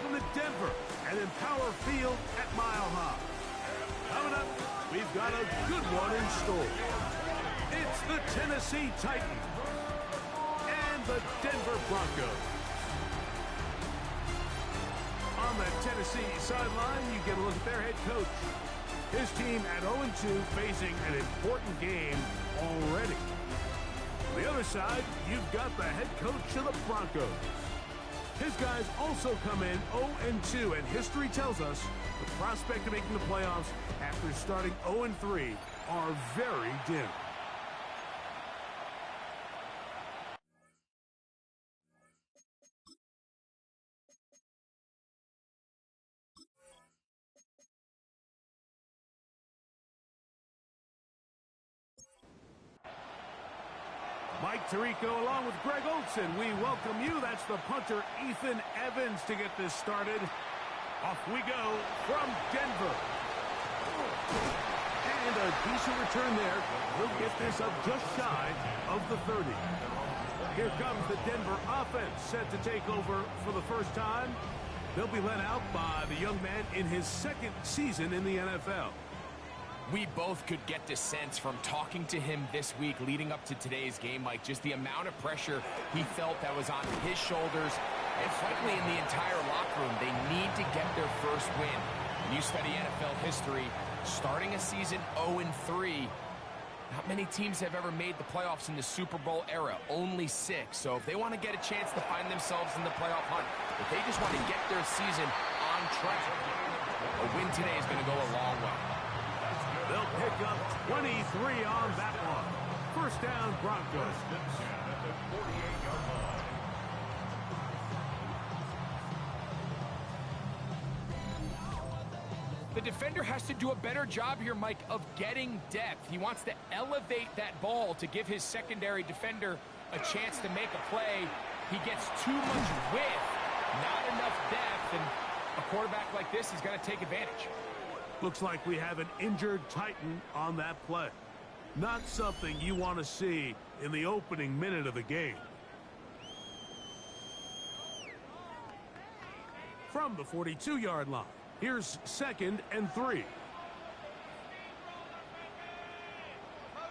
welcome to Denver and Empower Field at Mile High. Coming up, we've got a good one in store. It's the Tennessee Titans and the Denver Broncos. On the Tennessee sideline, you get a look at their head coach. His team at 0-2 facing an important game already. On the other side, you've got the head coach of the Broncos. His guys also come in 0-2, and history tells us the prospect of making the playoffs after starting 0-3 are very dim. Mike Tirico along with Greg Olson. We welcome you. That's the punter, Ethan Evans, to get this started. Off we go from Denver. And a decent return there. He'll get this up just shy of the 30. Here comes the Denver offense set to take over for the first time. They'll be led out by the young man in his second season in the NFL. We both could get the sense from talking to him this week leading up to today's game, Mike, just the amount of pressure he felt that was on his shoulders and frankly in the entire locker room. They need to get their first win. When you study NFL history, starting a season 0-3, not many teams have ever made the playoffs in the Super Bowl era, only 6. So if they want to get a chance to find themselves in the playoff hunt, if they just want to get their season on track, a win today is going to go a long way. They'll pick up 23 on that one. First down, Broncos. The defender has to do a better job here, Mike, of getting depth. He wants to elevate that ball to give his secondary defender a chance to make a play. He gets too much width, not enough depth, and a quarterback like this is going to take advantage. Looks like we have an injured Titan on that play. Not something you want to see in the opening minute of the game. From the 42-yard line, here's 2nd and 3.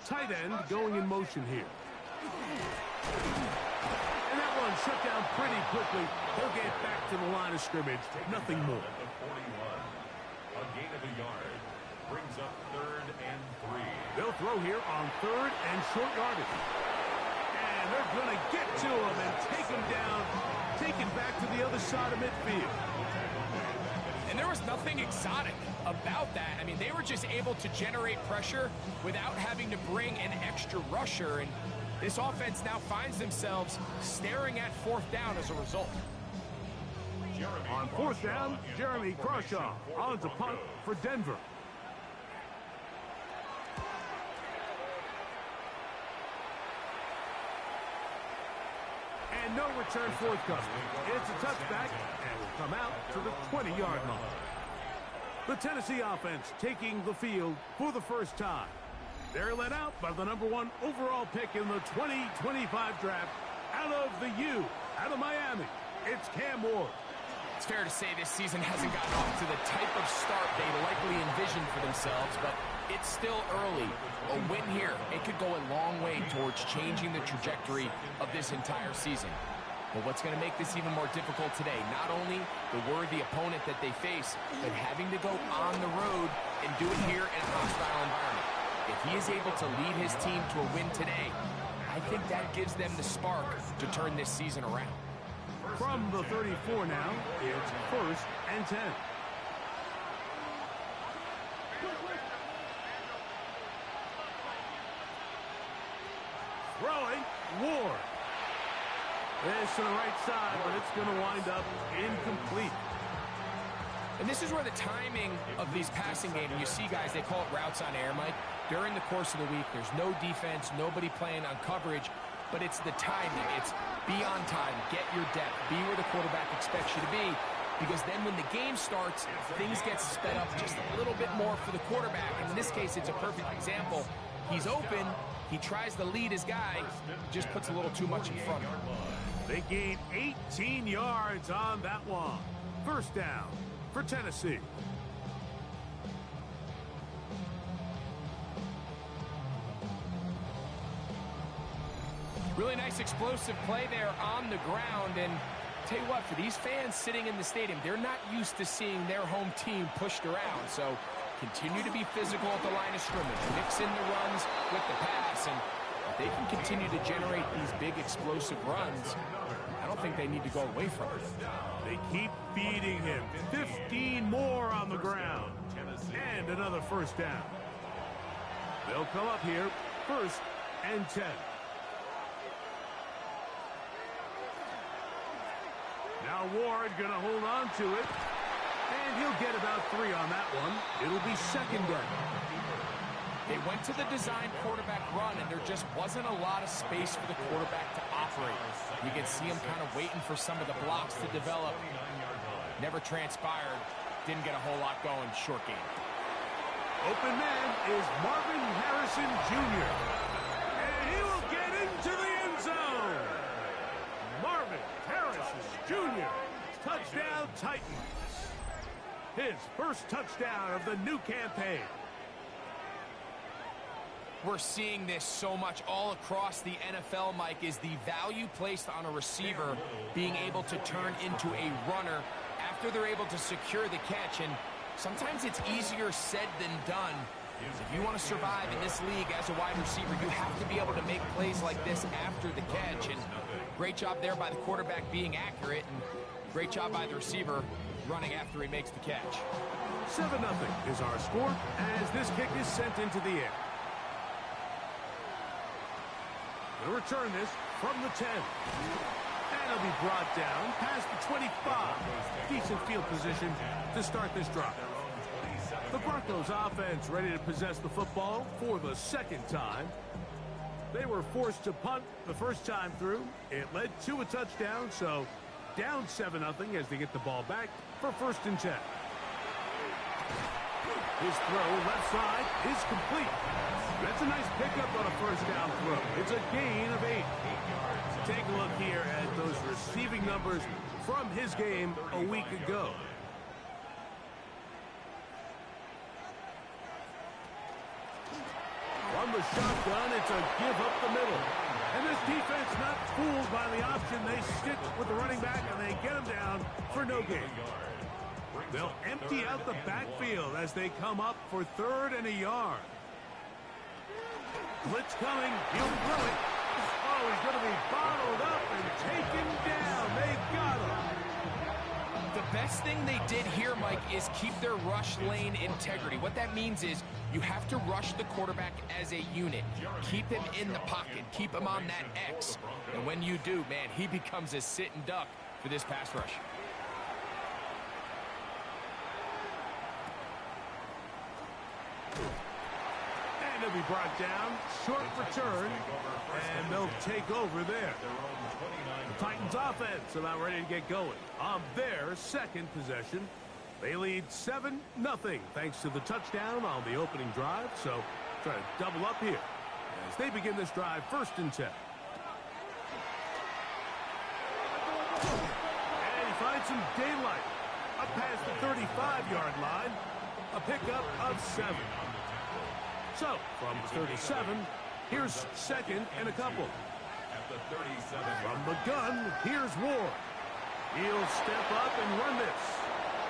Tight end going in motion here. And that one shut down pretty quickly. He'll get back to the line of scrimmage. Nothing more. A gain of a yard brings up 3rd and 3. They'll throw here on 3rd and short yardage. And they're going to get to him and take him down, take it back to the other side of midfield. And there was nothing exotic about that. I mean, they were just able to generate pressure without having to bring an extra rusher. And this offense now finds themselves staring at 4th down as a result. On 4th down, Jeremy Crawshaw on to punt for Denver. And no return forthcoming. It's a touchback and will come out to the 20-yard line. The Tennessee offense taking the field for the first time. They're led out by the #1 overall pick in the 2025 draft out of the U, out of Miami. It's Cam Ward. It's fair to say this season hasn't gotten off to the type of start they likely envisioned for themselves, but it's still early. A win here, it could go a long way towards changing the trajectory of this entire season. But what's going to make this even more difficult today, not only the worthy opponent that they face, but having to go on the road and do it here in a hostile environment. If he is able to lead his team to a win today, I think that gives them the spark to turn this season around. From the 34 now, it's 1st and 10. Throwing, Ward. This to the right side, but it's going to wind up incomplete. And this is where the timing of these passing games, you see guys, they call it routes on air, Mike. During the course of the week, there's no defense, nobody playing on coverage, but it's the timing. It's be on time, get your depth, be where the quarterback expects you to be, because then when the game starts, things get sped up just a little bit more for the quarterback. And in this case, it's a perfect example. He's open, he tries to lead his guy, just puts a little too much in front of him. They gain 18 yards on that one. First down for Tennessee. Really nice explosive play there on the ground. And tell you what, for these fans sitting in the stadium, they're not used to seeing their home team pushed around. So continue to be physical at the line of scrimmage. Mix in the runs with the pass. And if they can continue to generate these big explosive runs, I don't think they need to go away from it. They keep feeding him. 15 more on the ground. And another first down. They'll come up here, 1st and 10. Now Ward going to hold on to it. And he'll get about 3 on that one. It'll be 2nd down. They went to the design quarterback run, and there just wasn't a lot of space for the quarterback to operate. You can see him kind of waiting for some of the blocks to develop. Never transpired. Didn't get a whole lot going. Short game. Open man is Marvin Harrison Jr. And he will get into the end zone. Marvin Harrison Jr. Touchdown Titans. His first touchdown of the new campaign. We're seeing this so much all across the NFL, Mike, is the value placed on a receiver being able to turn into a runner after they're able to secure the catch. And sometimes it's easier said than done. If you want to survive in this league as a wide receiver, you have to be able to make plays like this after the catch. And great job there by the quarterback being accurate, and great job by the receiver running after he makes the catch. 7-0 is our score as this kick is sent into the air. They'll return this from the 10. And it'll be brought down past the 25. Decent field position to start this drive. The Broncos offense ready to possess the football for the 2nd time. They were forced to punt the first time through. It led to a touchdown, so down 7-0 as they get the ball back for 1st and 10. His throw left side is complete. That's a nice pickup on a first down throw. It's a gain of 8. Take a look here at those receiving numbers from his game a week ago. From the shotgun, it's a give up the middle. And this defense not fooled by the option. They stick with the running back, and they get him down for no gain. They'll empty out the backfield as they come up for 3rd and a yard. Blitz coming. He'll throw it. Oh, he's going to be bottled up and taken down. They got him. The best thing they did here, Mike, is keep their rush lane integrity. What that means is you have to rush the quarterback as a unit. Keep him in the pocket. Keep him on that X. And when you do, man, he becomes a sitting duck for this pass rush. And he'll be brought down. Short return. And they'll take over there. The Titans offense about ready to get going on their 2nd possession. They lead 7-0 thanks to the touchdown on the opening drive. So try to double up here as they begin this drive 1st and 10. And he finds some daylight up past the 35-yard line. A pickup of 7. So from 37, here's 2nd and a couple. From the gun, here's Ward. He'll step up and run this.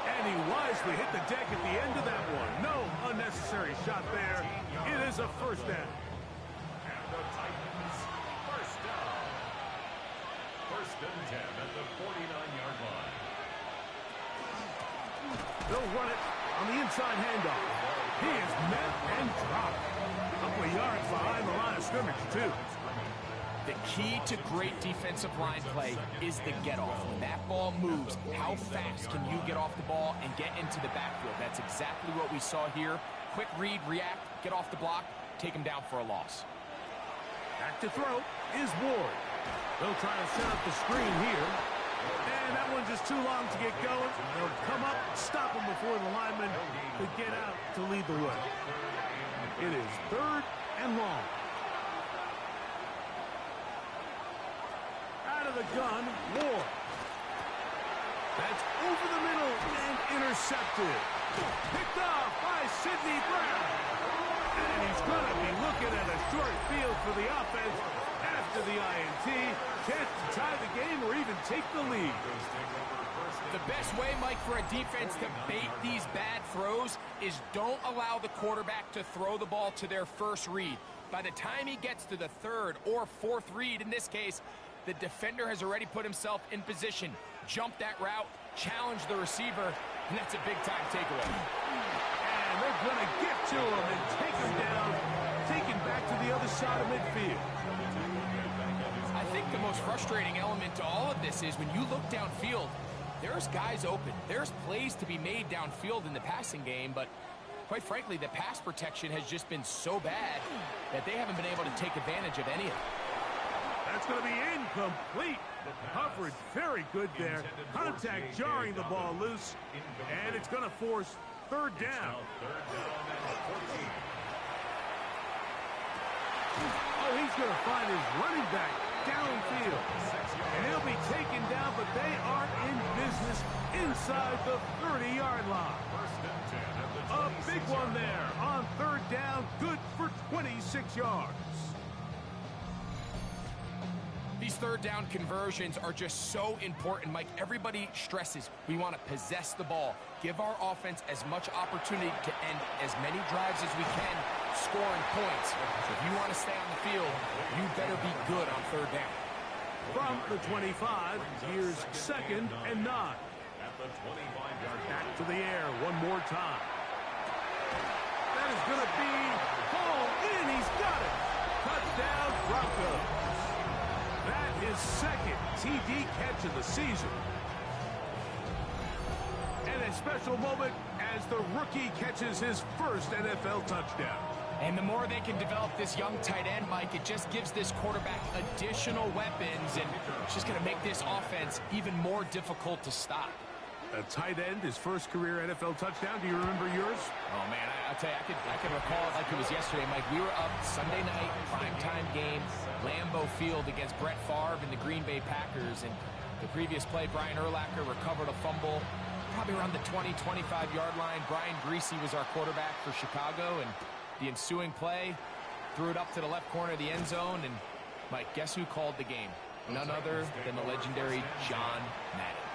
And he wisely hit the deck at the end of that one. No unnecessary shot there. It is a 1st down. And the Titans, 1st down. 1st and 10 at the 49-yard line. They'll run it on the inside handoff. He is met and dropped. A couple of yards behind the line of scrimmage, too. The key to great defensive line play is the get-off. When that ball moves, how fast can you get off the ball and get into the backfield? That's exactly what we saw here. Quick read, react, get off the block, take him down for a loss. Back to throw is Ward. They'll try to set up the screen here. And that one's just too long to get going. They'll come up, stop him before the lineman could get out to lead the way. It is 3rd and long. Out of the gun, Ward. That's over the middle intercepted. Picked off by Sidney Brown. And he's going to be looking at a short field for the offense after the INT. Chance to tie the game or even take the lead. The best way, Mike, for a defense to bait these bad throws is don't allow the quarterback to throw the ball to their first read. By the time he gets to the third or fourth read, in this case, the defender has already put himself in position, jump that route, challenge the receiver, and that's a big-time takeaway. And they're going to get to him and take him down, take him back to the other side of midfield. I think the most frustrating element to all of this is when you look downfield, there's guys open. There's plays to be made downfield in the passing game, but quite frankly, the pass protection has just been so bad that they haven't been able to take advantage of any of it. That's going to be incomplete. Coverage very good there. Contact jarring the ball loose, and it's going to force third down. Oh, he's going to find his running back downfield. And he'll be taken down, but they are in business inside the 30-yard line. A big one there on third down, good for 26 yards. These third down conversions are just so important, Mike. Everybody stresses we want to possess the ball, give our offense as much opportunity to end as many drives as we can, scoring points. So if you want to stay on the field, you better be good on third down. From the 25, here's 2nd and 9. Back to the air one more time. That is going to be hauled in. He's got it. Touchdown, Broncos. That is 2nd TD catch of the season. And a special moment as the rookie catches his first NFL touchdown. And the more they can develop this young tight end, Mike, it just gives this quarterback additional weapons, and it's just going to make this offense even more difficult to stop. A tight end, his first career NFL touchdown. Do you remember yours? Oh, man, I'll tell you, I can recall it like it was yesterday, Mike. We were up Sunday night, primetime game, Lambeau Field against Brett Favre and the Green Bay Packers. And the previous play, Brian Urlacher recovered a fumble probably around the 20, 25-yard line. Brian Griese was our quarterback for Chicago, and the ensuing play threw it up to the left corner of the end zone. And, Mike, guess who called the game? None other than the legendary John Madden.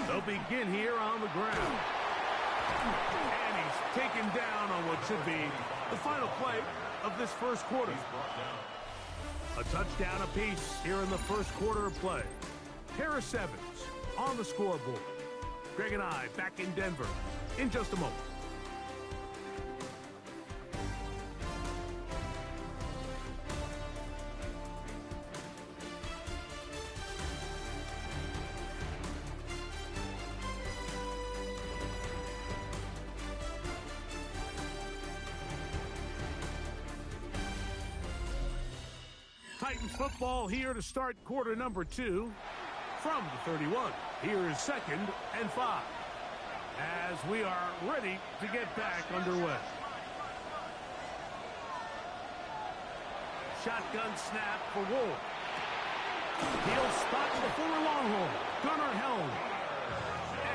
They'll begin here on the ground. And he's taken down on what should be the final play of this first quarter. A touchdown apiece here in the first quarter of play. Harris Evans on the scoreboard. Greg and I back in Denver in just a moment. Titans football here to start quarter number 2 from the 31. Here is 2nd and 5 as we are ready to get back underway. Shotgun snap for Wolf. He'll spot the former Longhorn, Gunnar Helm.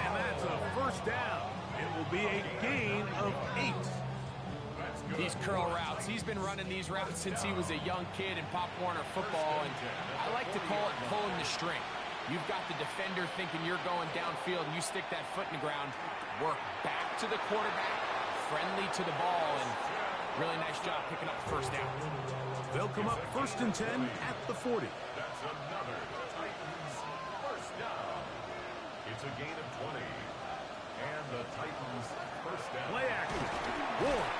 And that's a first down. It will be a gain of 8. These curl routes, he's been running these routes since he was a young kid in Pop Warner football, and I like to call it pulling the string. You've got the defender thinking you're going downfield, and you stick that foot in the ground, work back to the quarterback, friendly to the ball, and really nice job picking up the first down. They'll come up 1st and 10 at the 40. That's another Titans first down. It's a gain of 20. And the Titans first down. Play action. Ward.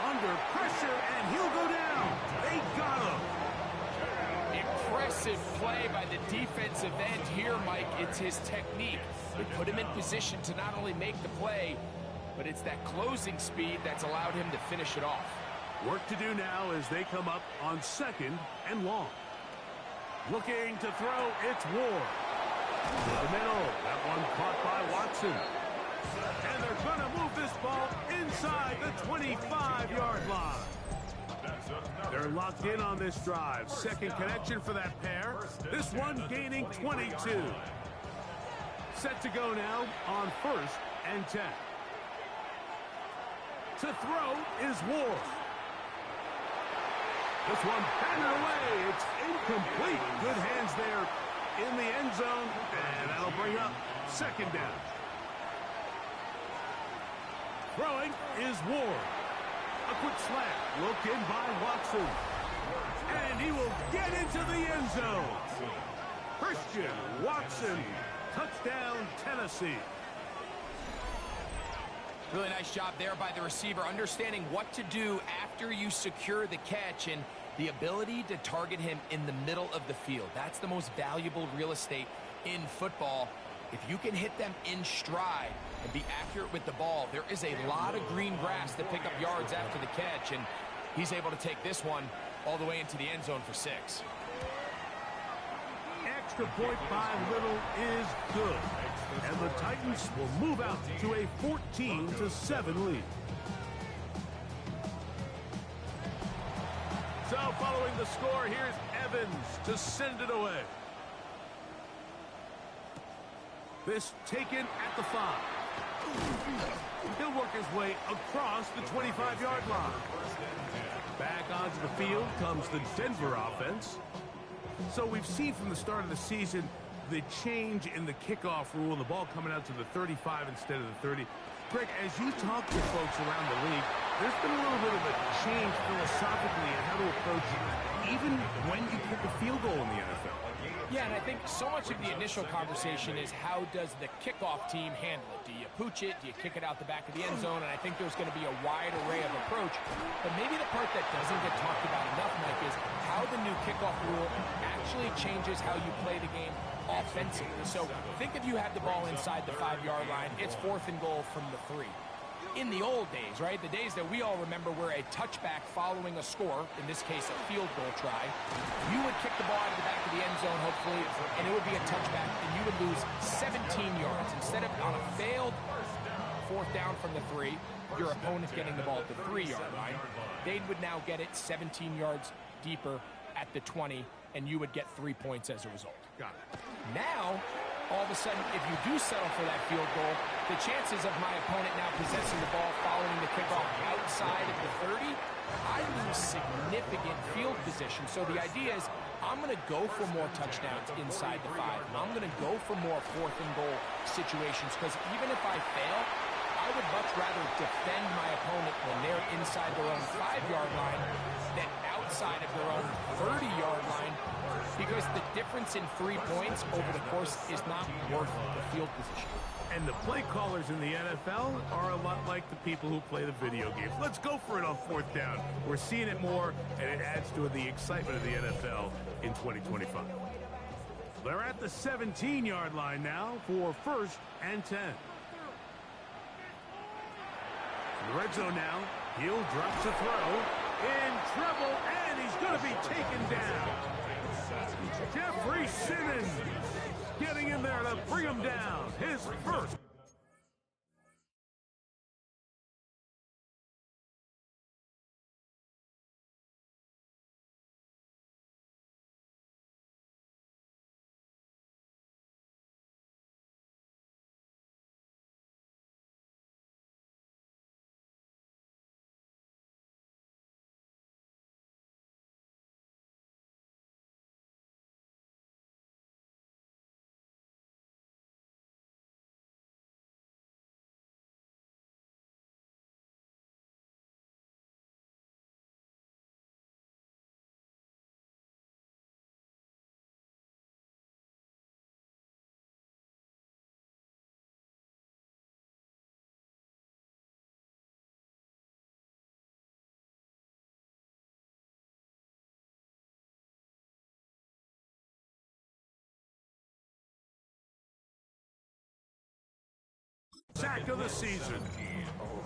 Under pressure, and he'll go down. They got him. Impressive play by the defensive end here, Mike. It's his technique. They put him in position to not only make the play, but it's that closing speed that's allowed him to finish it off. Work to do now as they come up on 2nd and long. Looking to throw, it's Ward. To the middle, that one caught by Watson. And they're going to move this ball inside the 25-yard line. They're locked in on this drive. Second connection for that pair. This one, gaining 22. Set to go now on 1st and 10. To throw is Ward. This one batted away. It's incomplete. Good hands there in the end zone, and that'll bring up 2nd down. Throwing is Ward. A quick slant. Looked in by Watson. And he will get into the end zone. Christian Watson. Touchdown, Tennessee. Really nice job there by the receiver, understanding what to do after you secure the catch and the ability to target him in the middle of the field. That's the most valuable real estate in football. If you can hit them in stride and be accurate with the ball, there is a lot of green grass to pick up yards after the catch, and he's able to take this one all the way into the end zone for 6. Extra point by Little is good. And the Titans will move out to a 14-7 lead. So following the score, here's Evans to send it away. This taken at the 5. He'll work his way across the 25-yard line. Back onto the field comes the Denver offense. So we've seen from the start of the season the change in the kickoff rule, the ball coming out to the 35 instead of the 30. Greg, as you talk to folks around the league, there's been a little bit of a change philosophically in how to approach it, even when you kick a field goal in the NFL. Yeah, and I think so much of the initial conversation is how does the kickoff team handle it? Do you pooch it? Do you kick it out the back of the end zone? And I think there's going to be a wide array of approach. But maybe the part that doesn't get talked about enough, Mike, is how the new kickoff rule actually changes how you play the game offensively. So think if you had the ball inside the 5-yard line, it's 4th and goal from the 3. In the old days, right, the days that we all remember were a touchback following a score, in this case a field goal try, you would kick the ball out of the back of the end zone, hopefully, and it would be a touchback, and you would lose 17 yards. Instead of on a failed 4th down from the 3, your opponent getting the ball at the 3-yard line, they would now get it 17 yards deeper at the 20, and you would get 3 points as a result. Got it. Now, all of a sudden, if you do settle for that field goal, the chances of my opponent now possessing the ball following the kickoff outside of the 30, I lose significant field position. So the idea is I'm going to go for more touchdowns inside the 5. I'm going to go for more 4th and goal situations because even if I fail, I would much rather defend my opponent when they're inside their own 5-yard line than outside of their own 30-yard line, because the difference in 3 points over the course is not worth the field position. And the play callers in the NFL are a lot like the people who play the video games. Let's go for it on 4th down. We're seeing it more, and it adds to the excitement of the NFL in 2025. They're at the 17-yard line now for 1st and 10. In the red zone now, Hill drops a throw, in trouble, and he's going to be taken down. Jeffrey Simmons getting in there to bring him down. His first. Sack of the season.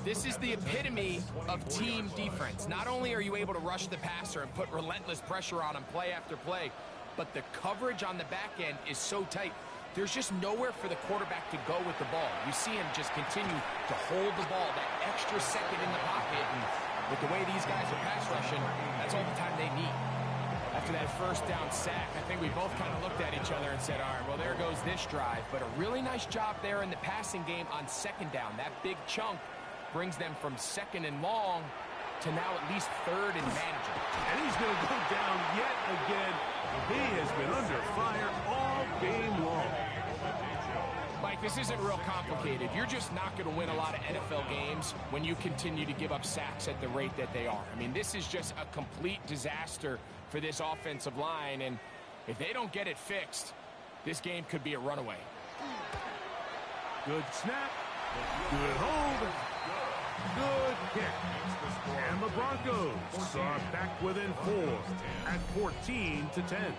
This is the epitome of team defense. Not only are you able to rush the passer and put relentless pressure on him play after play, but the coverage on the back end is so tight. There's just nowhere for the quarterback to go with the ball. You see him just continue to hold the ball, that extra second in the pocket, and with the way these guys are pass rushing, that's all the time they need. After that 1st down sack, I think we both kind of looked at each each other and said, all right, well, there goes this drive. But a really nice job there in the passing game on second down. That big chunk brings them from second and long to now at least third and manageable. And he's going to go down yet again. He has been under fire all game long. Mike, this isn't real complicated. You're just not going to win a lot of NFL games when you continue to give up sacks at the rate that they are. I mean, this is just a complete disaster for this offensive line, and if they don't get it fixed, this game could be a runaway. Good snap. Good hold. Good kick. And the Broncos are back within 4 at 14-10.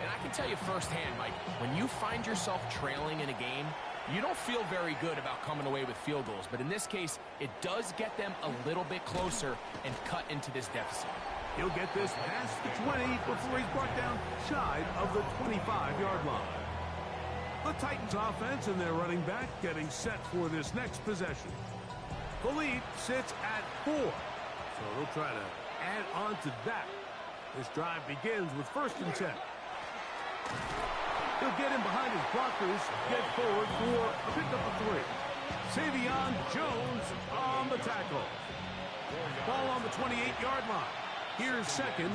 And I can tell you firsthand, Mike, when you find yourself trailing in a game, you don't feel very good about coming away with field goals. But in this case, it does get them a little bit closer and cut into this deficit. He'll get this past the 20 before he's brought down shy of the 25-yard line. The Titans offense and their running back getting set for this next possession. The lead sits at 4, so they'll try to add on to that. This drive begins with 1st and 10. He'll get in behind his blockers, get forward for a pickup of 3. Savion Jones on the tackle. Ball on the 28-yard line. Here's 2nd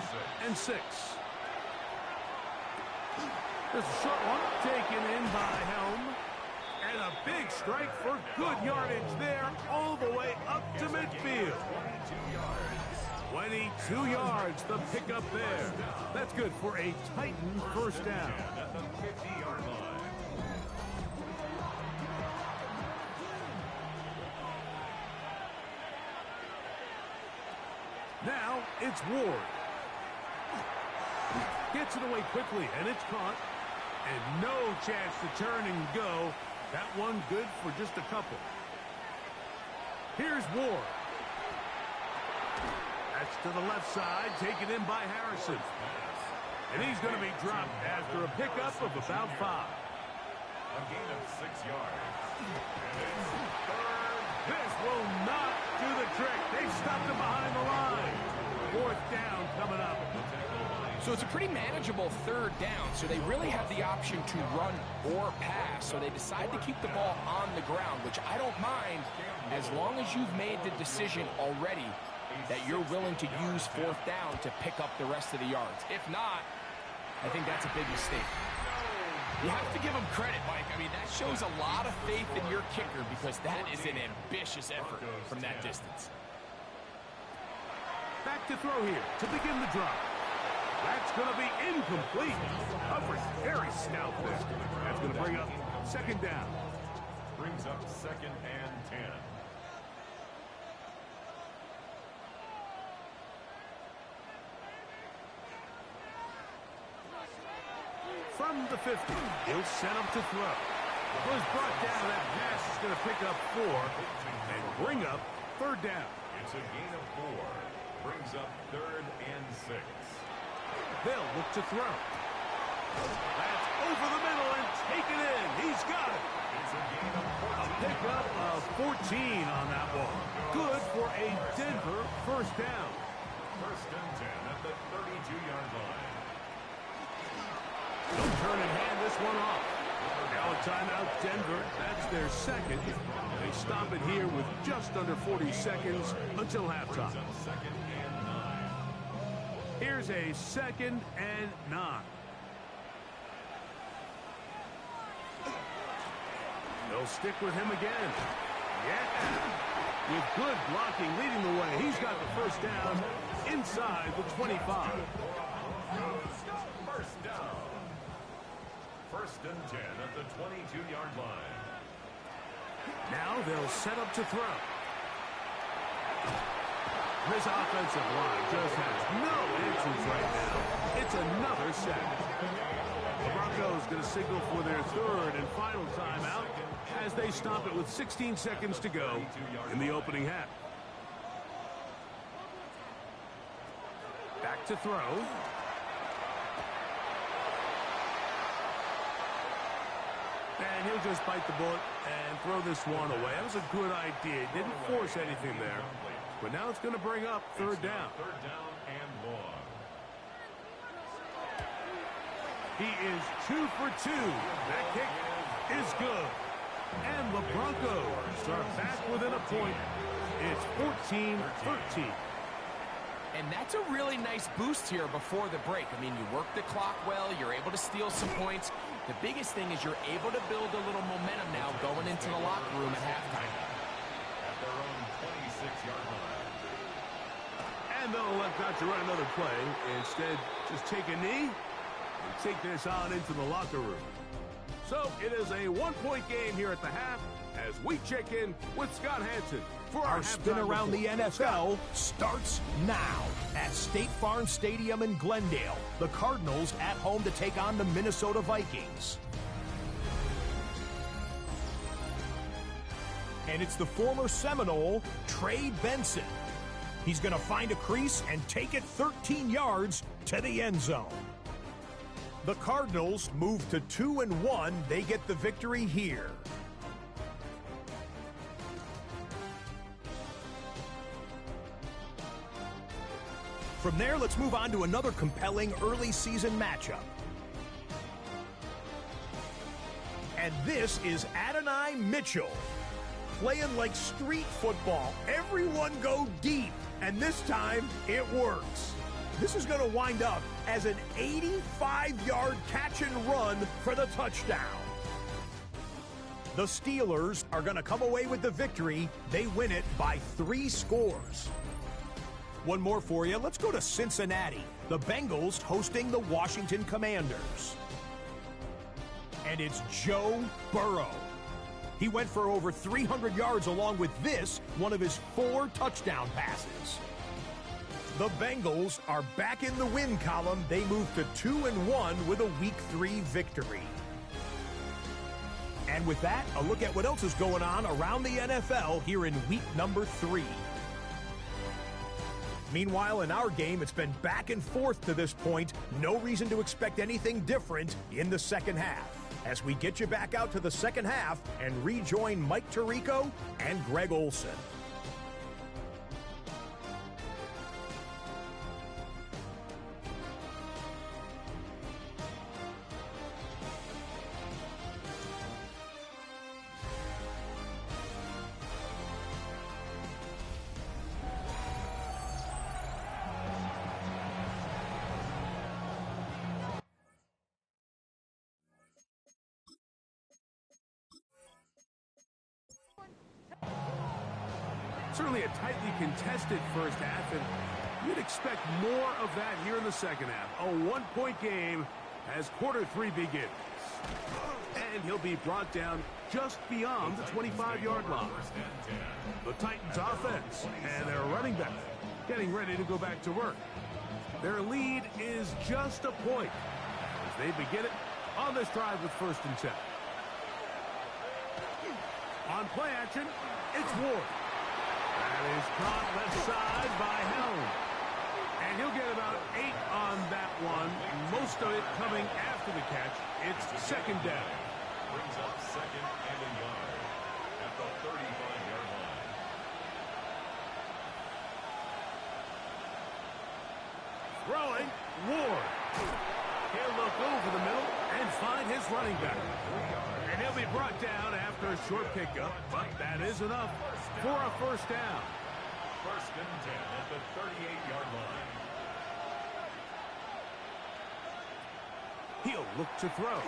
and 6. There's a short one taken in by Helm. And a big strike for good yardage there all the way up to midfield. 22 yards, the pickup there. That's good for a Titan first down. At the 50-yard line. Now it's Ward. Gets it away quickly, and it's caught. And no chance to turn and go. That one good for just a couple. Here's Ward. That's to the left side, taken in by Harrison. And he's going to be dropped after a pickup of about 5. A gain of 6 yards. This will not do the trick. They've stopped him behind the line. 4th down coming up. So it's a pretty manageable 3rd down, so they really have the option to run or pass. So they decide to keep the ball on the ground, which I don't mind as long as you've made the decision already that you're willing to use 4th down to pick up the rest of the yards. If not, I think that's a big mistake. You have to give him credit, Mike. I mean, that shows a lot of faith in your kicker because that is an ambitious effort from that distance. Back to throw here to begin the drive. That's going to be incomplete. Hubbard very stout there. That's going to bring up 2nd down. Brings up 2nd and 10. From the 50, he'll set up to throw. Was brought down. That pass is going to pick up 4 and bring up 3rd down. It's a gain of 4. Brings up 3rd and 6. They'll look to throw. That's over the middle and taken in. He's got it. It's a gain of 14. A pickup of 14 on that one. Good for a Denver first down. 1st and 10 at the 32-yard line. Don't turn and hand this one off. Now a timeout, Denver. That's their 2nd. They stop it here with just under 40 seconds until halftime. 2nd and 9. Here's a 2nd and 9. They'll stick with him again. Yeah. With good blocking leading the way. He's got the first down inside the 25. 1st down. 1st and 10 at the 22-yard line. Now they'll set up to throw. This offensive line just has no answers right now. It's another sack. The Broncos going to signal for their 3rd and final timeout as they stop it with 16 seconds to go in the opening half. Back to throw. And he'll just bite the bullet and throw this one away. That was a good idea. Didn't force anything there. But now it's going to bring up 3rd down. 3rd down and long. He is 2 for 2. That kick is good. And the Broncos are back within a point. It's 14-13. And that's a really nice boost here before the break. I mean, you work the clock well, you're able to steal some points. The biggest thing is you're able to build a little momentum now going into the locker room at halftime. At their own 26-yard line. And they'll elect not to run another play. Instead, just take a knee and take this on into the locker room. So it is a one-point game here at the half as we check in with Scott Hanson for our spin around the NFL starts now at State Farm Stadium in Glendale. The Cardinals at home to take on the Minnesota Vikings. And it's the former Seminole, Trey Benson. He's going to find a crease and take it 13 yards to the end zone. The Cardinals move to 2-1. They get the victory here. From there, let's move on to another compelling early season matchup. And this is Adonai Mitchell. Playing like street football. Everyone go deep. And this time, it works. This is going to wind up as an 85-yard catch and run for the touchdown. The Steelers are going to come away with the victory. They win it by 3 scores. One more for you. Let's go to Cincinnati. The Bengals hosting the Washington Commanders. And it's Joe Burrow. He went for over 300 yards along with this, one of his 4 touchdown passes. The Bengals are back in the win column. They move to 2-1 with a Week 3 victory. And with that, a look at what else is going on around the NFL here in week number 3. Meanwhile, in our game, it's been back and forth to this point. No reason to expect anything different in the second half. As we get you back out to the second half and rejoin Mike Tirico and Greg Olson. Certainly a tightly contested first half, and you'd expect more of that here in the second half. A one-point game as quarter 3 begins. And he'll be brought down just beyond the 25-yard line. The Titans offense and their running back getting ready to go back to work. Their lead is just a point as they begin it on this drive with 1st and 10. On play action, it's Ward. That is caught left side by Helm. And he'll get about 8 on that one. Most of it coming after the catch. It's 2nd down. Brings up 2nd and a yard at the 35-yard line. Throwing, Ward. He'll look over the middle and find his running back. And he'll be brought down after a short pickup, but that is enough for a 1st down. 1st and 10 at the 38-yard line. He'll look to throw.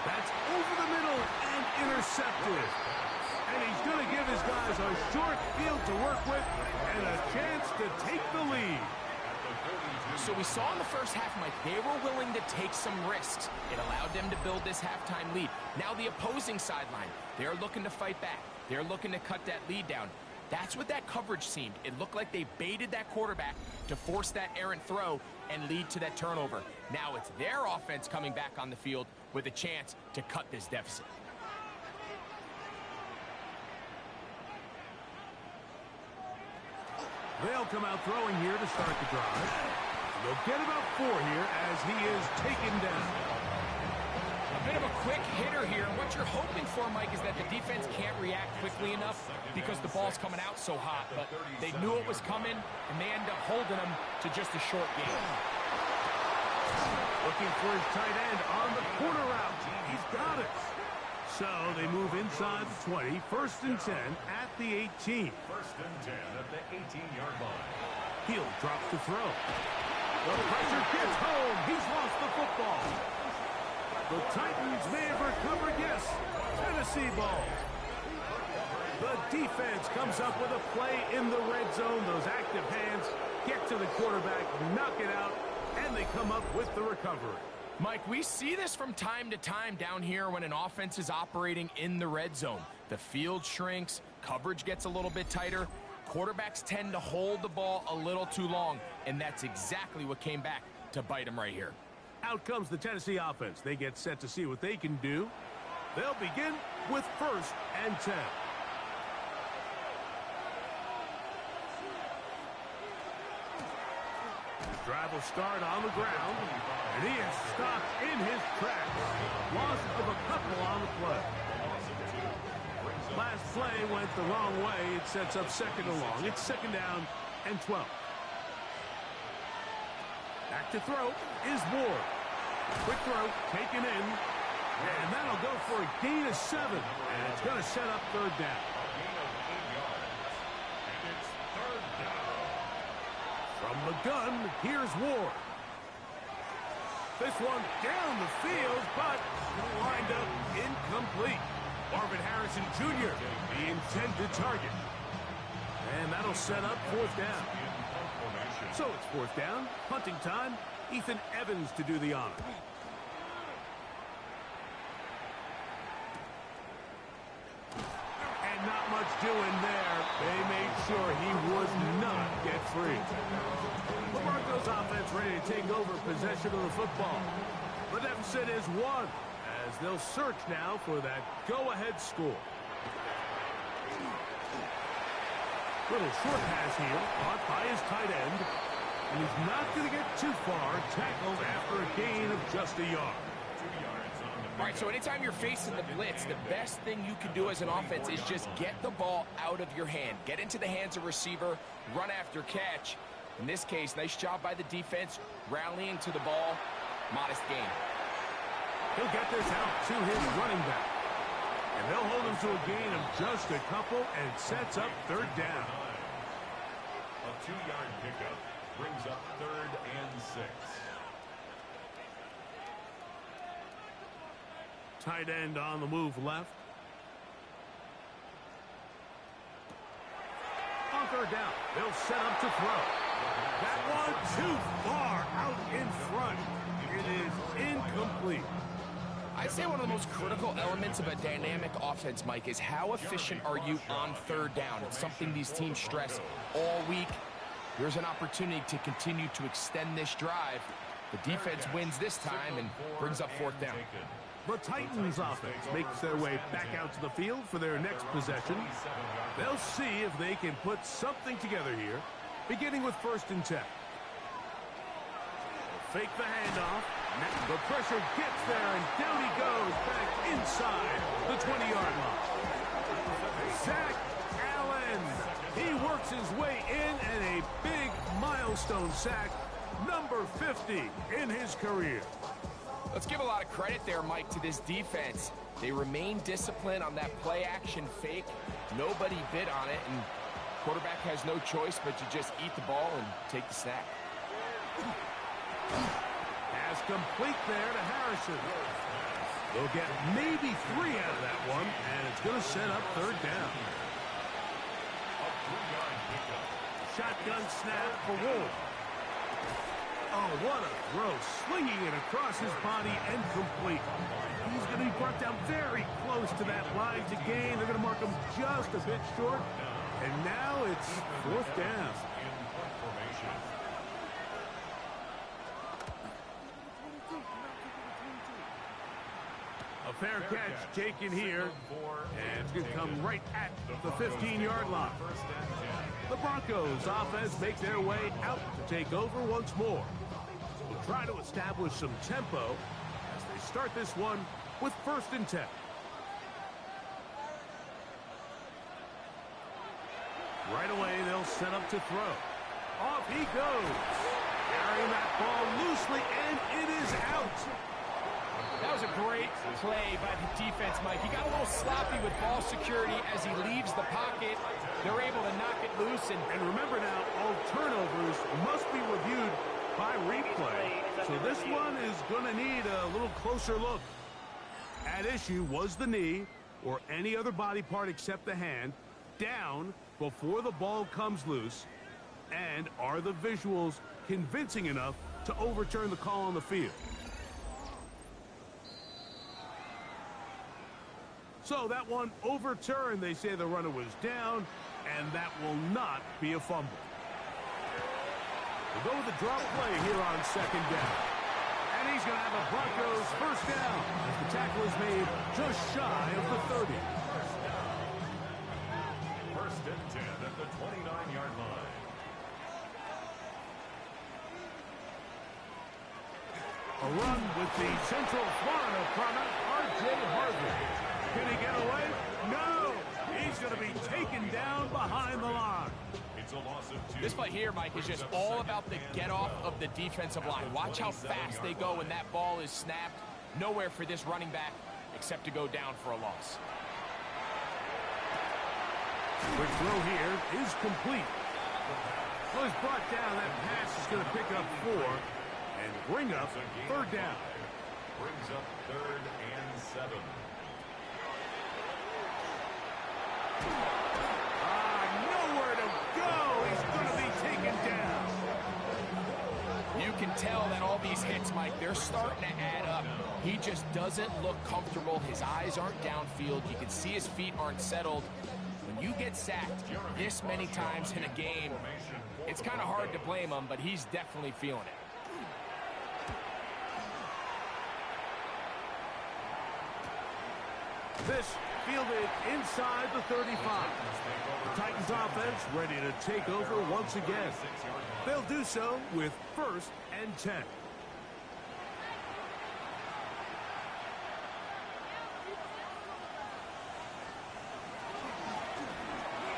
That's over the middle and intercepted. And he's going to give his guys a short field to work with and a chance to take the lead. So we saw in the first half, Mike, they were willing to take some risks. It allowed them to build this halftime lead. Now the opposing sideline, they're looking to fight back. They're looking to cut that lead down. That's what that coverage seemed. It looked like they baited that quarterback to force that errant throw and lead to that turnover. Now it's their offense coming back on the field with a chance to cut this deficit. They'll come out throwing here to start the drive. They'll get about 4 here as he is taken down. A bit of a quick hitter here. What you're hoping for, Mike, is that the defense can't react quickly enough because the ball's coming out so hot. But they knew it was coming, and they end up holding them to just a short game. looking for his tight end on the corner route. He's got it. So they move inside the 20, 1st and 10 at the 18. 1st and 10 at the 18-yard line. Hill drops to throw. The pressure gets home. He's lost the football. The Titans may have recovered, yes. Tennessee ball. The defense comes up with a play in the red zone. Those active hands get to the quarterback, knock it out, and they come up with the recovery. Mike, we see this from time to time down here when an offense is operating in the red zone. The field shrinks, coverage gets a little bit tighter, quarterbacks tend to hold the ball a little too long, and that's exactly what came back to bite them right here. Out comes the Tennessee offense. They get set to see what they can do. They'll begin with 1st and 10. Drive will start on the ground, and he is stopped in his tracks. Loss of a couple on the play. Last play went the wrong way. It sets up 2nd and long. It's 2nd down and 12. Back to throw is Ward. Quick throw taken in, and that'll go for a gain of 7, and it's going to set up 3rd down. From the gun, here's Ward. This one down the field, but lined up incomplete. Marvin Harrison Jr., the intended target. And that'll set up 4th down. So it's 4th down, punting time. Ethan Evans to do the honor. And not much doing there. They made sure he would not get free. The Broncos offense ready to take over possession of the football. The deficit is 1, as they'll search now for that go-ahead score. Little short pass here, caught by his tight end. And he's not going to get too far, tackled after a gain of just a yard. All right, so anytime you're facing the blitz, the best thing you can do as an offense is just get the ball out of your hand. Get into the hands of receiver, run after catch. In this case, nice job by the defense, rallying to the ball. Modest gain. He'll get this out to his running back. And they'll hold him to a gain of just a couple, and it sets up 3rd down. A 2-yard pickup brings up 3rd and 6. Tight end on the move left. On 3rd down, they'll set up to throw. That one too far out in front. It is incomplete. I'd say one of the most critical elements of a dynamic offense, Mike, is how efficient are you on 3rd down. It's something these teams stress all week. Here's an opportunity to continue to extend this drive. The defense wins this time and brings up 4th down. The Titans offense makes their way back out to the field for their next possession. They'll see if they can put something together here, beginning with 1st and 10. Fake the handoff. The pressure gets there, and down he goes back inside the 20-yard line. Zach Allen. He works his way in, and a big milestone sack, number 50 in his career. Let's give a lot of credit there, Mike, to this defense. They remain disciplined on that play-action fake. Nobody bid on it, and quarterback has no choice but to just eat the ball and take the snap. Pass complete there to Harrison. They'll get maybe 3 out of that one, and it's going to set up 3rd down. Shotgun snap for Wolf. Oh, what a throw. Slinging it across his body and complete. He's going to be brought down very close to that line to gain. They're going to mark him just a bit short. And now it's 4th down. A fair catch taken here, and it's going to come right at the 15-yard line. The Broncos offense make their way out to take over once more. We'll try to establish some tempo as they start this one with 1st and 10. Right away, they'll set up to throw. Off he goes. Carrying that ball loosely, and it is out. great play by the defense, Mike. He got a little sloppy with ball security as he leaves the pocket. They're able to knock it loose. And remember now, all turnovers must be reviewed by replay. So this one is going to need a little closer look. At issue was the knee or any other body part except the hand down before the ball comes loose. And are the visuals convincing enough to overturn the call on the field? So that one overturned. They say the runner was down, and that will not be a fumble. We'll go with the drop play here on second down. And he's going to have a Broncos first down as the tackle is made just shy of the 30. First and 10 at the 29-yard line. A run with the Central Florida product, R.J. Harvey. Can he get away? No! He's going to be taken down behind the line. It's a loss of 2. This play here, Mike, is just all about the get-off of the defensive line. Watch how fast they go when that ball is snapped. Nowhere for this running back except to go down for a loss. Quick throw here is complete. Well, he's brought down. That pass is going to pick up 4 and bring up third down. Brings up 3rd and 7. Nowhere to go. He's going to be taken down. You can tell that all these hits, Mike, they're starting to add up. He just doesn't look comfortable. His eyes aren't downfield. You can see his feet aren't settled. When you get sacked this many times in a game, it's kind of hard to blame him, but he's definitely feeling it. This fielded inside the 35. The Titans offense ready to take over once again. They'll do so with 1st and 10.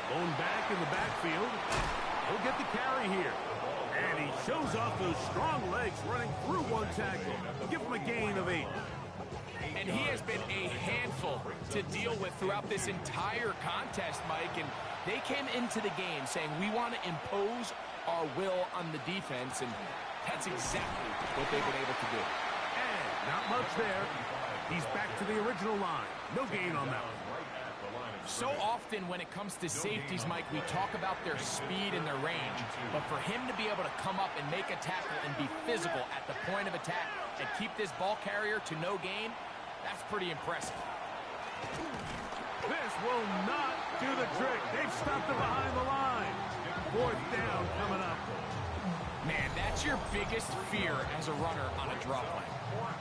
Going back in the backfield. He'll get the carry here. And he shows off those strong legs running through one tackle. Give him a gain of 8. And he has been a handful to deal with throughout this entire contest, Mike. And they came into the game saying, we want to impose our will on the defense. And that's exactly what they've been able to do. And not much there. He's back to the original line. No gain on that one. So often when it comes to safeties, Mike, we talk about their speed and their range. But for him to be able to come up and make a tackle and be physical at the point of attack and keep this ball carrier to no gain, that's pretty impressive. This will not do the trick. They've stopped it behind the line. 4th down coming up. Man, that's your biggest fear as a runner on a drop play.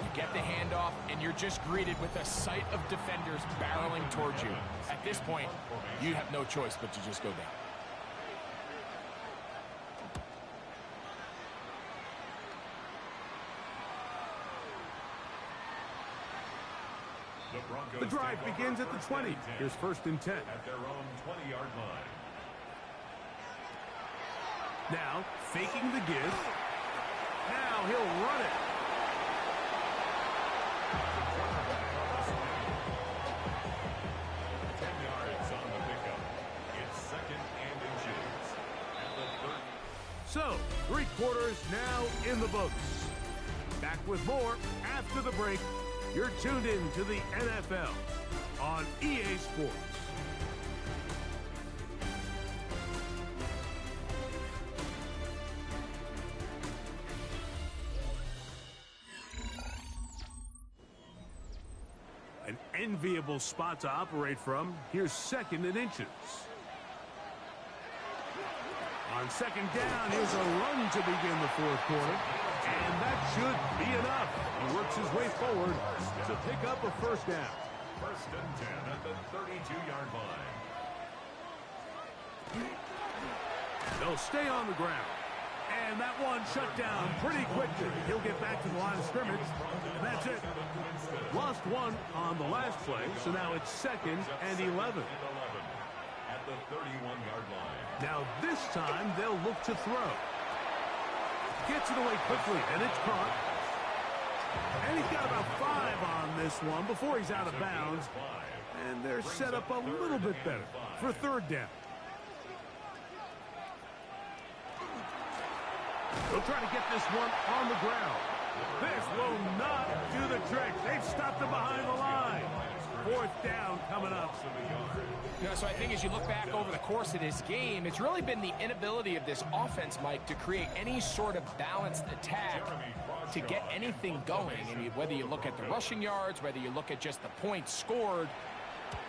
You get the handoff, and you're just greeted with a sight of defenders barreling towards you. At this point, you have no choice but to just go down. The drive begins at the 20. Here's 1st and 10. At their own 20-yard line. Now, faking the give. Now he'll run it. So, 3 quarters now in the books. Back with more after the break. You're tuned in to the NFL on EA Sports. An enviable spot to operate from. Here's 2nd and inches. On 2nd down, here's a run to begin the 4th quarter. And that should be enough. He works his way forward to pick up a 1st down. 1st and 10 at the 32-yard line. They'll stay on the ground. And that one shut down pretty quickly. He'll get back to the line of scrimmage. And that's it. Lost 1 on the last play, so now it's 2nd and 11. At the 31-yard line. Now this time they'll look to throw. Gets it away quickly, and it's caught. And he's got about 5 on this one before he's out of bounds. And they're set up a little bit better for third down. They'll try to get this one on the ground. This will not do the trick. They've stopped him behind the line. Fourth down coming up. So I think as you look back over the course of this game, it's really been the inability of this offense, Mike, to create any sort of balanced attack to get anything going. And whether you look at the rushing yards, whether you look at just the points scored,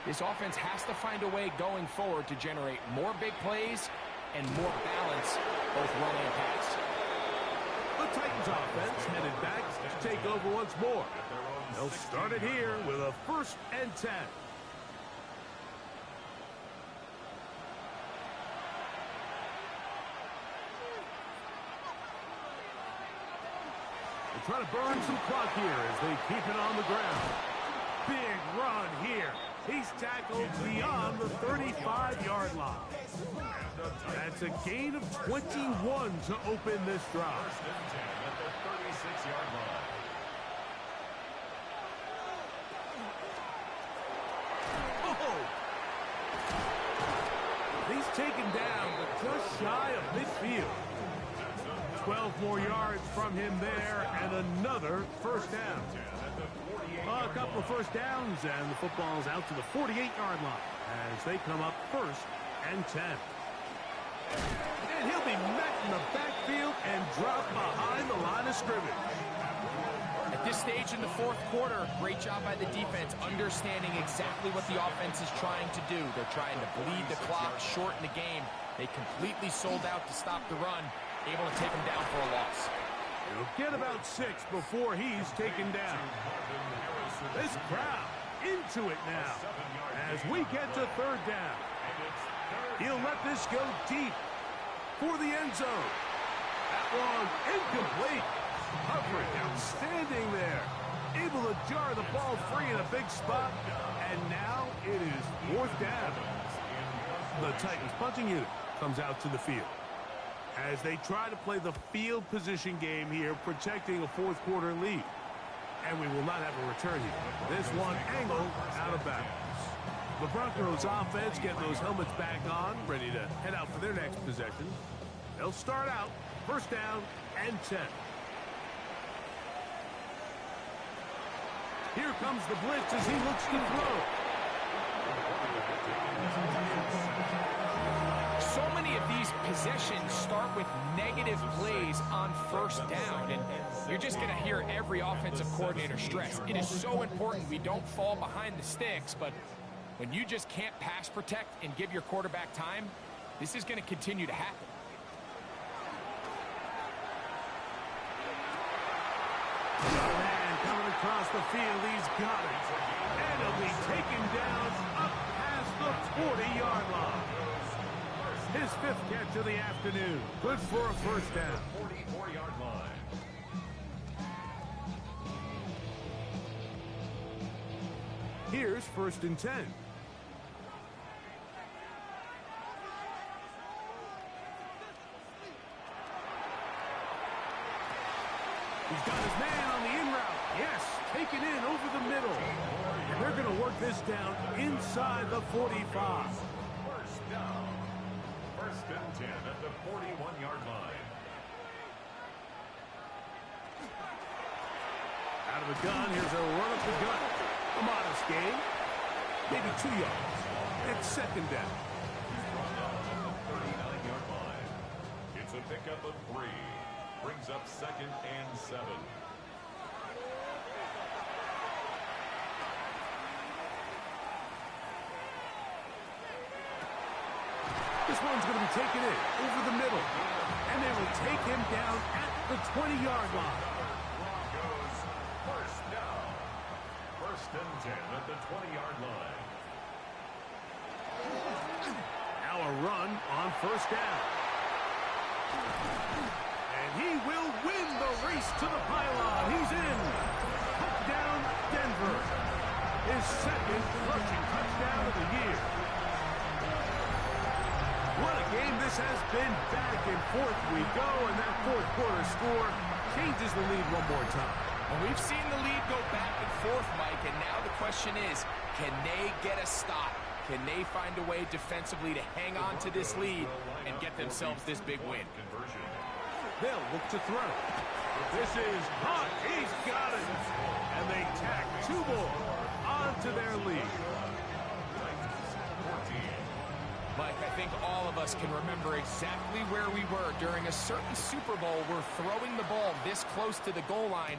this offense has to find a way going forward to generate more big plays and more balance, both run and pass. The Titans offense headed back to take over once more. They'll start it here with a 1st and 10. They try to burn some clock here as they keep it on the ground. Big run here. He's tackled beyond the 35-yard line. That's a gain of 21 to open this drive. First and 10 at the 36-yard line. He's taken down, but just shy of midfield. 12 more yards from him there, and another first down. A couple of first downs, and the football's out to the 48-yard line as they come up 1st and 10. And he'll be met in the backfield and dropped behind the line of scrimmage. At this stage in the 4th quarter, great job by the defense, understanding exactly what the offense is trying to do. They're trying to bleed the clock, shorten the game. They completely sold out to stop the run, able to take him down for a loss. He'll get about 6 before he's taken down. This crowd into it now as we get to 3rd down. He'll let this go deep for the end zone. That one incomplete. Coverage outstanding there. Able to jar the ball free in a big spot. And now it is 4th down. The Titans punting unit comes out to the field as they try to play the field position game here, protecting a 4th quarter lead. And we will not have a return here. This one angled out of bounds. The Broncos offense getting those helmets back on, ready to head out for their next possession. They'll start out 1st down and 10. Here comes the blitz as he looks to throw. So many of these possessions start with negative plays on 1st down, and you're just going to hear every offensive coordinator stress. It is so important we don't fall behind the sticks, but when you just can't pass protect and give your quarterback time, this is going to continue to happen. Man coming across the field, he's got it. And he'll be taken down up past the 40-yard line. His 5th catch of the afternoon. Good for a 1st down. 44-yard line. Here's 1st and 10. He's got his man on the in route. Yes, taken in over the middle. And they're going to work this down inside the 45. 1st down. 1st and 10 at the 41-yard line. Out of the gun, here's a run up the gut. A modest gain. Maybe 2 yards. It's 2nd down. 39-yard line. It's a pickup of 3. Brings up 2nd and 7. This one's going to be taken in over the middle. And they will take him down at the 20-yard line. Broncos 1st down. 1st and 10 at the 20-yard line. Now a run on 1st down. And he will win the race to the pylon. He's in. Touchdown, Denver. His 2nd rushing touchdown of the year. What a game this has been. Back and forth we go, and that 4th quarter score changes the lead one more time. Well, we've seen the lead go back and forth, Mike, and now the question is, can they get a stop? Can they find a way defensively to hang on to this lead and get themselves this big win? They'll look to throw. This is hot. He's got it. And they tack 2 more onto their lead. Mike, I think all of us can remember exactly where we were during a certain Super Bowl where throwing the ball this close to the goal line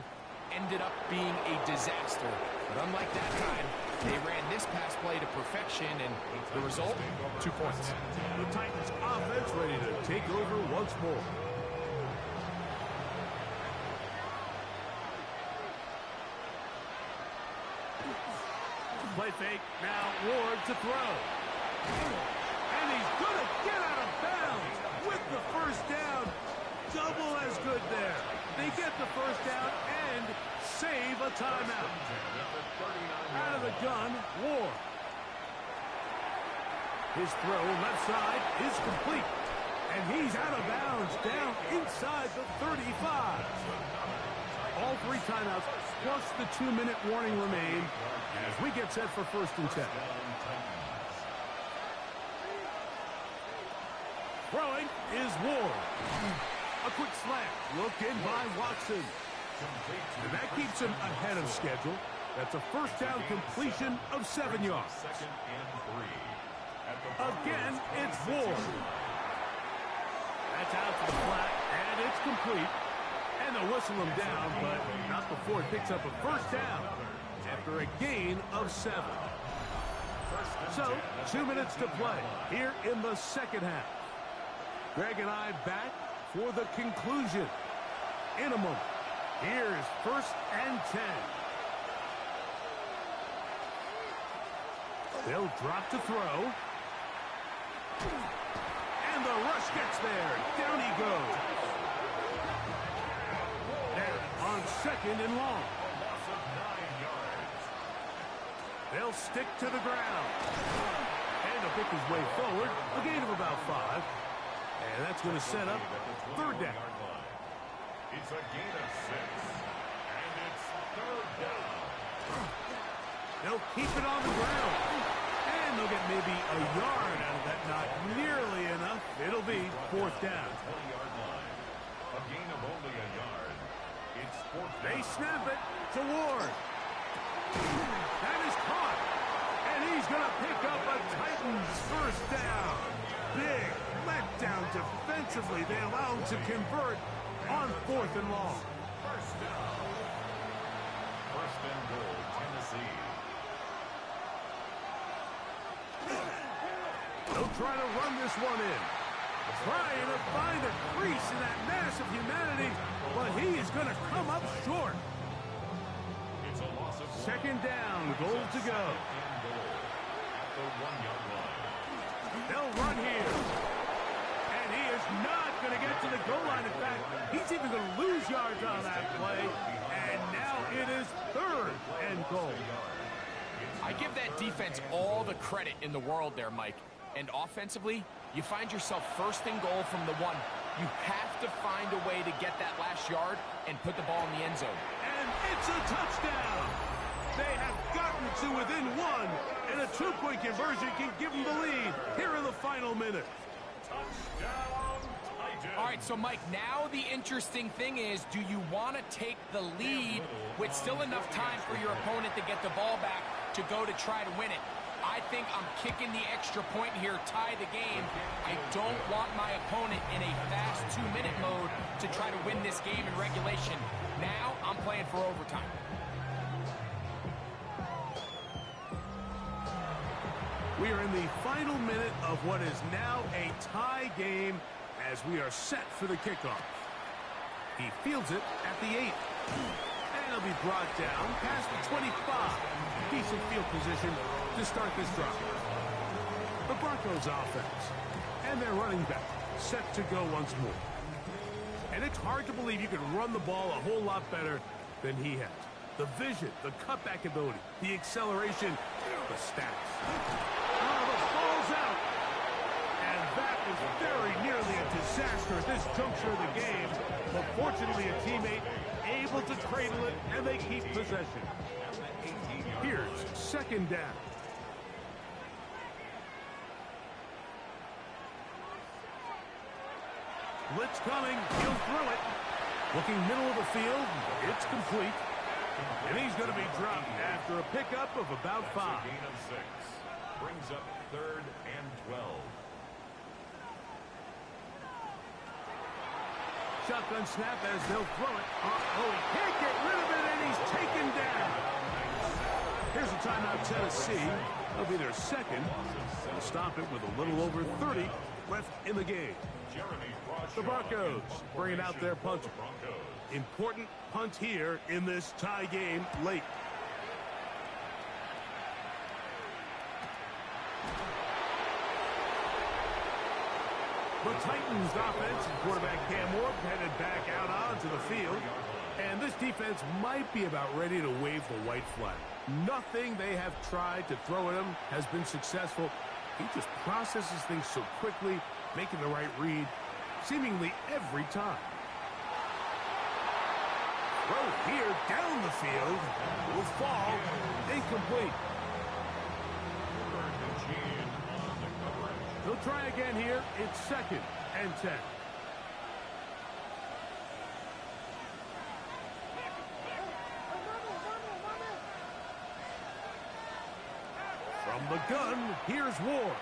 ended up being a disaster. But unlike that time, they ran this pass play to perfection, and the result, 2 points. The Titans offense ready to take over once more. Play fake, now Ward to throw. And he's going to get out of bounds with the first down. Double as good there. They get the first down and save a timeout. Out of the gun, Ward. His throw left side is complete. And he's out of bounds down inside the 35. All 3 timeouts plus the 2-minute warning remain as we get set for 1st and 10. Throwing is Ward. A quick slant. Looked in by Watson. And that keeps him ahead of schedule. That's a first down completion of 7 yards. Again, it's Ward. That's out to the flat, and it's complete. And they'll whistle him down, but not before it picks up a first down after a gain of 7. So, 2 minutes to play here in the second half. Greg and I back for the conclusion. In a moment, here's 1st and 10. They'll drop to throw. And the rush gets there. Down he goes. Now on 2nd and long. They'll stick to the ground. And he'll pick his way forward. A gain of about 5. And that's going to set up 3rd down. It's a gain of 6. And it's 3rd down. They'll keep it on the ground. And they'll get maybe a yard out of that. Not nearly enough. It'll be 4th down. 20-yard line. A gain of only a yard. It's 4th down. They snap it to Ward. That is caught. And he's going to pick up a Titans first down. Big letdown defensively. They allow him to convert on 4th and long. First down. 1st and goal, Tennessee. They'll try to run this one in. Trying to find a crease in that mass of humanity, but he is going to come up short. It's a loss of 2nd down, goal to go. and goal at the 1-yard line. They'll run here. And he is not going to get to the goal line. In fact, he's even going to lose yards on that play. And now it is 3rd and goal. I give that defense all the credit in the world there, Mike. And offensively, you find yourself 1st and goal from the 1. You have to find a way to get that last yard and put the ball in the end zone. And it's a touchdown. They have gotten to within 1, and a 2-point conversion can give them the lead here in the final minute. Touchdown, Titans. All right, so Mike, now the interesting thing is, do you want to take the lead with still enough time for your opponent to get the ball back to go to try to win it? I think I'm kicking the extra point here, tie the game. I don't want my opponent in a fast 2-minute mode to try to win this game in regulation. Now I'm playing for overtime. We are in the final minute of what is now a tie game as we are set for the kickoff. He fields it at the 8. And he'll be brought down past the 25. Decent field position to start this drive. The Broncos offense and their running back set to go once more. And it's hard to believe you can run the ball a whole lot better than he has. The vision, the cutback ability, the acceleration, the stats. Oh, the ball's out. And That is very nearly a disaster at this juncture of the game. But fortunately, a teammate able to cradle it, and they keep possession. Here's second down. Blitz coming. He'll throw it. Looking middle of the field. It's complete. And he's going to be dropped after a pickup of about 5. That's a gain of 6. Brings up 3rd and 12. Shotgun snap as they'll throw it. Oh, he can't get rid of it, and he's taken down. Here's a timeout, Tennessee. That'll be their second. They'll stop it with a little over 30 left in the game. The Broncos bringing out their punter. Important punt here in this tie game late. The Titans offense and quarterback Cam Ward headed back out onto the field. And this defense might be about ready to wave the white flag. Nothing they have tried to throw at him has been successful. He just processes things so quickly, making the right read seemingly every time. Throw here down the field will fall incomplete. They'll try again here. It's 2nd and 10. From the gun, here's Ward.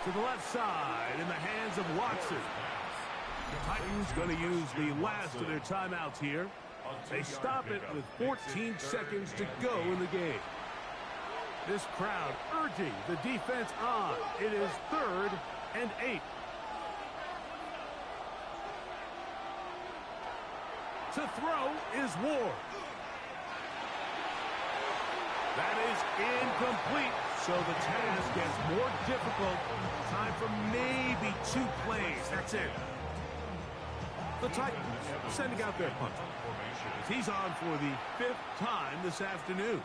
To the left side in the hands of Watson. The Titans going to use the last of their timeouts here. They stop it with 14 seconds to go in the game. This crowd urging the defense on. It is 3rd and 8. To throw is Ward. That is incomplete. So the task gets more difficult. Time for maybe 2 plays. That's it. The Titans sending out their punter. He's on for the 5th time this afternoon.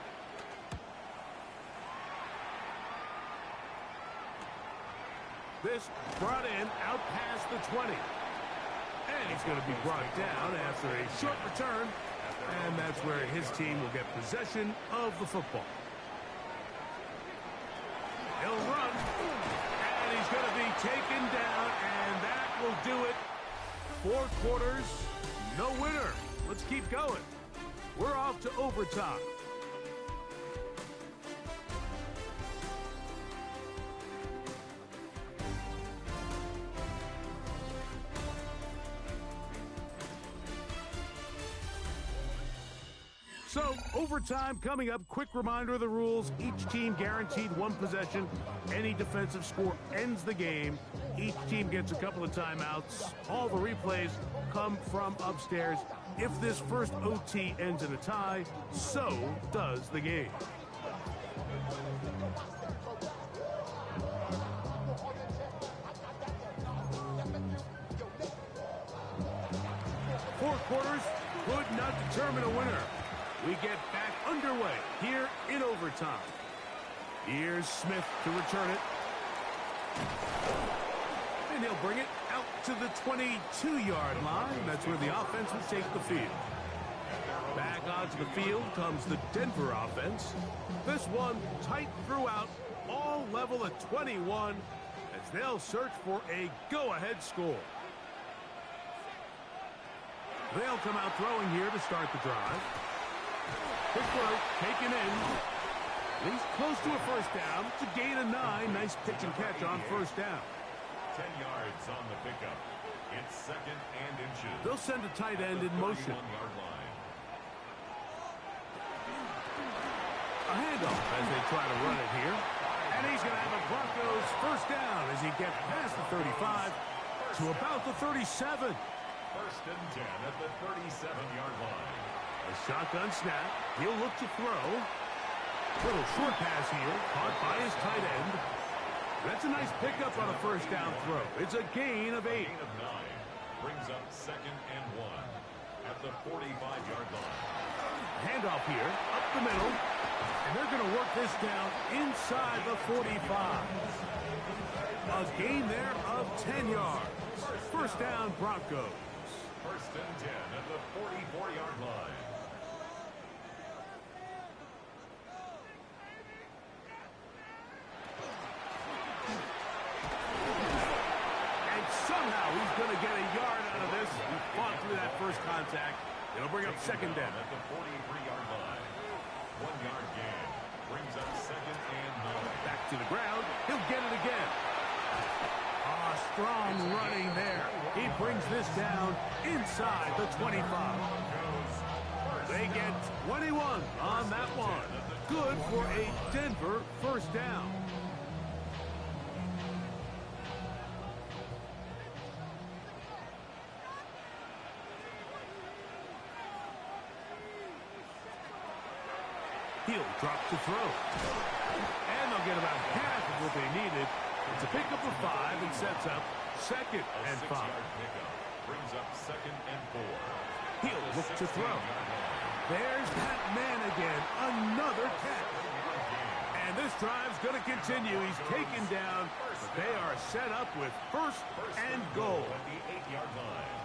This brought in out past the 20. And he's going to be brought down after a short return. And that's where his team will get possession of the football. He'll run. And he's going to be taken down. And that will do it. 4 quarters, no winner. Let's keep going. We're off to overtime. So, overtime coming up. Quick reminder of the rules. Each team guaranteed 1 possession. Any defensive score ends the game. Each team gets a couple of timeouts. All the replays come from upstairs. If this first OT ends in a tie, so does the game. Four quarters could not determine a winner. We get back underway here in overtime. Here's Smith to return it. And he'll bring it out to the 22-yard line. That's where the offense will take the field. Back onto the field comes the Denver offense. This one tight throughout, all level at 21 as they'll search for a go-ahead score. They'll come out throwing here to start the drive. Quick throw, taken in. He's close to a first down. It's a gain of 9. Nice pitch and catch on first down. 10 yards on the pickup. It's 2nd and inches. They'll send a tight end in motion. A handoff as they try to run it here. And he's going to have a Broncos first down as he gets past the 35 to about the 37. 1st and 10 at the 37-yard line. A shotgun snap. He'll look to throw. Little short pass here. Caught by his tight end. That's a nice pickup on a first down throw. It's a gain of 8. Gain of 9. Brings up 2nd and 1 at the 45-yard line. Handoff here. Up the middle. And they're going to work this down inside the 45. A gain there of 10 yards. First down, Broncos. First and 10 at the 44-yard line. And somehow he's going to get a yard out of this. He fought through that first contact. It'll bring up second down. At the 43-yard line. 1 yard gain. Brings up second and 9. Back to the ground. He'll get it again. Strong running there. He brings this down inside the 25. They get 21 on that one. Good for a Denver first down. He'll drop to throw. And they'll get about half of what they needed. It's a pickup of 5 and sets up second and 5. Brings up second and 4. He'll look to throw. There's that man again. Another catch. And this drive's going to continue. He's taken down, but they are set up with first and goal. At the 8-yard line.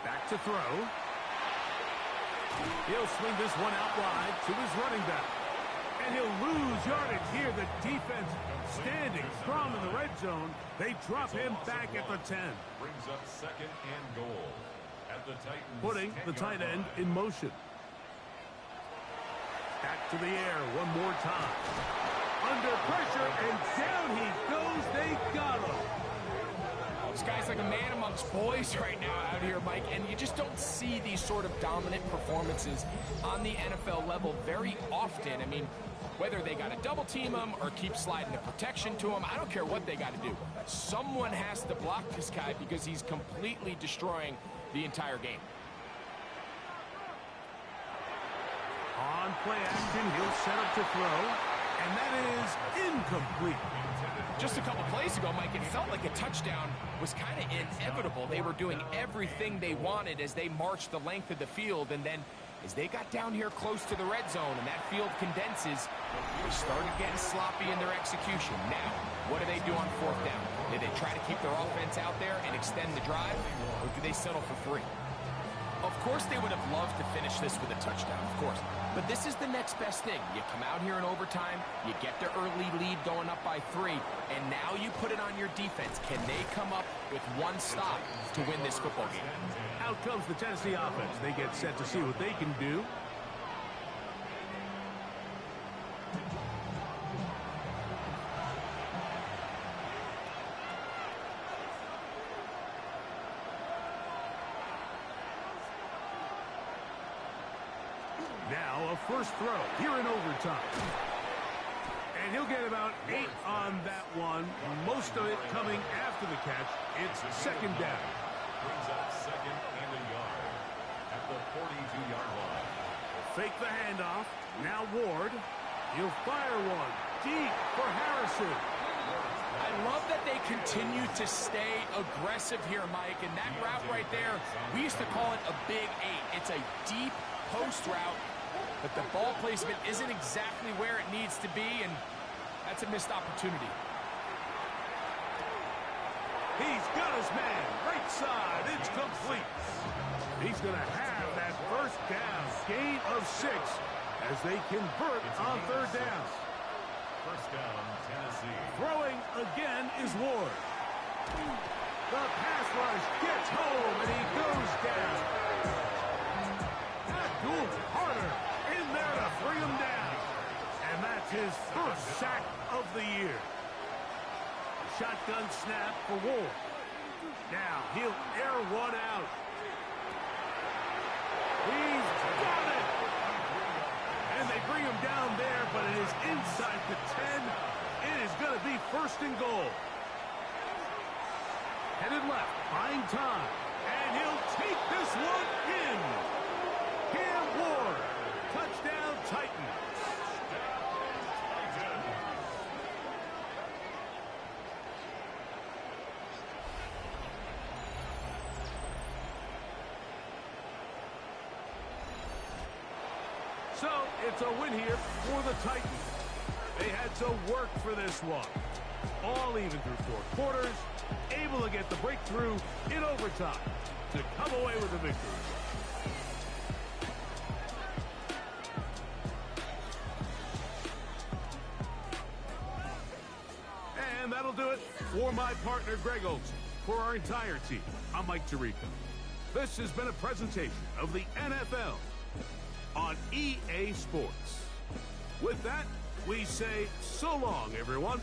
Back to throw. He'll swing this one out wide to his running back. And he'll lose yardage here. The defense standing strong in the red zone. They drop him back at the 10. Brings up second and goal. At the Titans. Putting the tight end in motion. Back to the air one more time. Under pressure, and down he goes. They got him. This guy's like a man amongst boys right now out here, Mike, and you just don't see these sort of dominant performances on the NFL level very often. I mean, whether they got to double team him or keep sliding the protection to him, I don't care what they got to do. Someone has to block this guy because he's completely destroying the entire game. On play action, he'll set up to throw, and that is incomplete. Just a couple plays ago, Mike, it felt like a touchdown was kind of inevitable. They were doing everything they wanted as they marched the length of the field, and then as they got down here close to the red zone and that field condenses, they started getting sloppy in their execution. Now, what do they do on fourth down? Do they try to keep their offense out there and extend the drive, or do they settle for 3? Of course they would have loved to finish this with a touchdown, of course. But this is the next best thing. You come out here in overtime, you get the early lead going up by 3, and now you put it on your defense. Can they come up with one stop to win this football game? Out comes the Tennessee offense. They get set to see what they can do. Now a first throw here in overtime. And he'll get about 8 on that one. Most of it coming after the catch. It's second down. Brings up second and a yard. At the 42-yard line. Fake the handoff. Now Ward. He'll fire one. Deep for Harrison. I love that they continue to stay aggressive here, Mike. And that route right there, we used to call it a big 8. It's a deep post route, but the ball placement isn't exactly where it needs to be, and that's a missed opportunity. He's got his man. Right side. It's complete. He's going to have that first down. Gain of 6 as they convert on third down. First down, Tennessee. Throwing again is Ward. The pass rush gets home, and he goes down. Abdul Carter in there to bring him down. And that's his first sack of the year. Shotgun snap for Ward. Now he'll air one out. He's got it. And they bring him down there, but it is inside the 10. It is going to be first and goal. Headed left, buying time. And he'll take this one in. Cam Ward. Touchdown, Titans. So, it's a win here for the Titans. They had to work for this one. All even through 4 quarters, able to get the breakthrough in overtime to come away with the victory. And that'll do it for my partner, Greg Olsen. For our entire team, I'm Mike Tirico. This has been a presentation of the NFL on EA Sports. With that, we say so long, everyone.